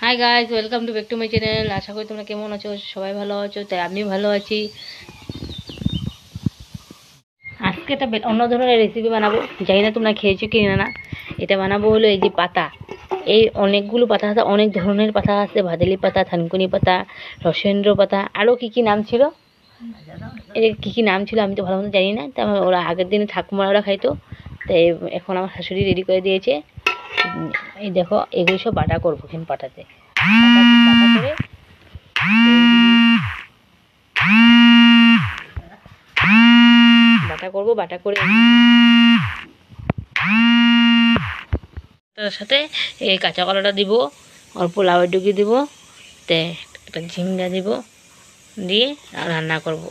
High guys, welcome to back to my channel. আশা করি তোমরা কেমন আছো, সবাই ভালো আছো। তাই আমি ভালো আছি। আজকে একটা অন্য ধরনের রেসিপি বানাবো, জানি না তোমরা খেয়েছো কি না। এটা বানাবো হলো এই যে পাতা, এই অনেকগুলো পাতা আছে, অনেক ধরনের পাতা আছে। ভাদেলি পাতা, থানকুনি পাতা, রসেন্দ্র পাতা, আরও কী কী নাম ছিল, এর কী কী নাম ছিল আমি তো ভালো মতো জানি না। তা ওরা আগের দিনে ঠাকুমারা খাইতো, তাই এখন আমার শাশুড়ি রেডি করে দিয়েছে। এই দেখো, এগুলো সব বাটা করবো এখানে পাটাতে, বাটা করে বাটা করবো। বাটা করে তার সাথে এই কাঁচা কলাটা দিব, অল্প লাউয়ের ডুকি দিব, তে একটা ঝিঙ্গা দিব, দিয়ে রান্না করব।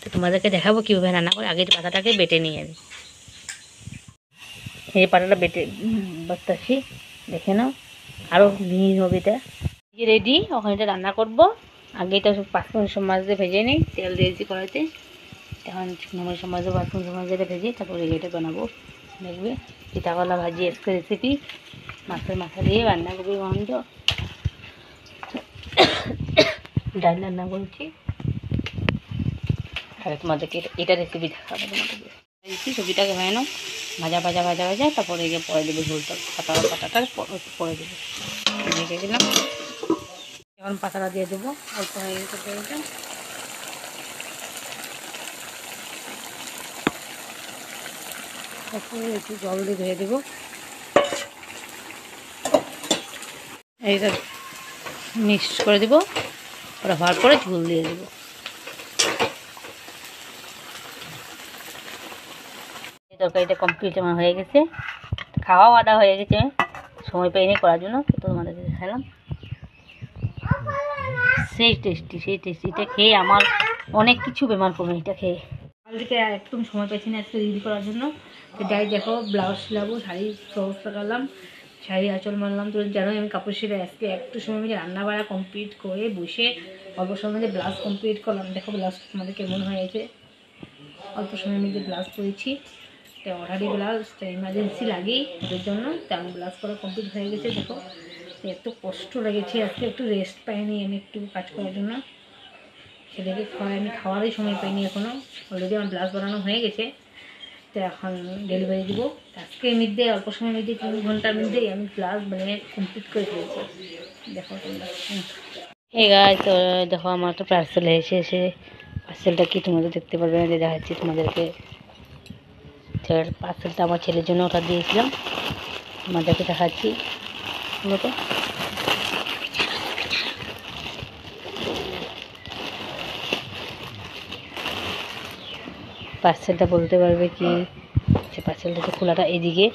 তো তোমাদেরকে দেখাবো কীভাবে রান্না করে। আগে পাতাটাকে বেটে নিয়ে আনি। এই পাতাটা বেটে বাটতেছি, দেখে নাও, আরও মিহি হবে এটা। রেডি, ওখানে এটা রান্না করবো। আগে এটা 5 মিনিট মাছ দিয়ে ভেজে নিই, তেল দিয়েছি কড়াইতে। এখন শুকনো মরিচ মাছ দিয়ে 5 মিনিট মাছ দিয়ে ভেজে তারপরে এটা বানাবো। দেখবে পিঠাকলা ভাজি আজকে রেসিপি, মাছের মাথা দিয়ে রান্না করবি। গন্ধ ডাল রান্না করেছি, তাহলে তোমাদেরকে এটা রেসিপি দেখাবো তোমাদেরকে। সবজিটাকে হয়ে নাও, ভাজা ভাজা ভাজা ভাজা, তারপরে এই যে পরে দেবো ঝোলটা, পাতাটা পরে দেবো। ভেজে দিলাম, এখন পাতাটা দিয়ে দেবো। অল্প হয়ে গেছে তেলটা, তারপরে একটু জল দিয়ে ধুয়ে দেবো। এইটা মিক্স করে দেবো, ওরা হওয়ার পরে ঝোল দিয়ে দেবো। তরকারিটা কমপ্লিট আমার হয়ে গেছে, খাওয়াও আদা হয়ে গেছে। সময় পাইনি করার জন্য, তো তোমাদেরকে দেখালাম। সেই টেস্টি এটা খেয়ে আমার অনেক কিছু বেমার কমে এটা খেয়ে। কালকে একদম সময় পাইছি না আজকে রেডি করার জন্য। তো যাই দেখো, ব্লাউজ সিলাবো, শাড়ি ব্যবস্থা করলাম, শাড়ি আঁচল মারলাম। তো জানোই আমি কাপড় সেলাই আজকে একটু সময় মিলে রান্না বাড়া কমপ্লিট করে বসে অল্প সময় মধ্যে ব্লাউজ কমপ্লিট করলাম। দেখো ব্লাউজ তোমাদের কেমন হয়েছে। অল্প সময়ের মধ্যে ব্লাউজ করেছি, তো অর্ডারি ব্লাউজ, তো ইমার্জেন্সি লাগেই ওদের জন্য। তো আমি ব্লাউজ করা কমপ্লিট হয়ে গেছে। দেখো এত কষ্ট লেগেছে আজকে, একটু রেস্ট পাইনি আমি একটু কাজ করার জন্য। ছেলেকে আমি খাওয়ারই সময় পাইনি এখনও। অলরেডি আমার ব্লাউজ বানানো হয়ে গেছে, তো এখন ডেলিভারি দিব। আজকে মধ্যে অল্প সময়ের মধ্যে 3 ঘন্টার মধ্যেই আমি ব্লাউজ বানিয়ে কমপ্লিট করে ফেলেছি। দেখো তোমরা, তো দেখো আমার তো পার্সেল এসে পার্সেলটা কি তোমাদের দেখতে পারবে না, দেখাচ্ছি তোমাদেরকে। পার্সেলটা আমার ছেলের জন্য অর্ডার দিয়েছিলাম, তোমাদেরকে দেখাচ্ছি। মতো পার্সেলটা বলতে পারবে কি, সে পার্সেলটা তো খোলাটা এদিকে।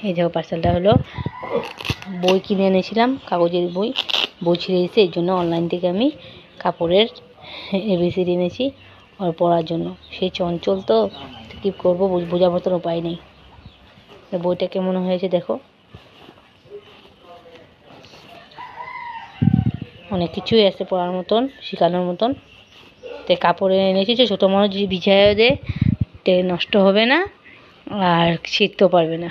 এই দেখো পার্সেলটা হলো বই কিনে এনেছিলাম, কাগজের বই ছিঁড়ে এসেছে, এই জন্য অনলাইন থেকে আমি কাপড়ের এবিসিডি এনেছি ওর পড়ার জন্য। সেই চঞ্চল তো কী করবো, বোঝার মতন উপায় নেই। বইটা কেমন হয়েছে দেখো, অনেক কিছুই আছে পড়ার মতন, শেখানোর মতন। তো কাপড়ে এনেছি যে ছোটো মানুষ যদি ভিজায় দেয় তে নষ্ট হবে না আর ছিঁড়তেও পারবে না।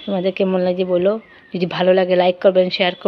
তোমাদের কেমন লাগে বলো, যদি ভালো লাগে লাইক করবেন, শেয়ার করবেন।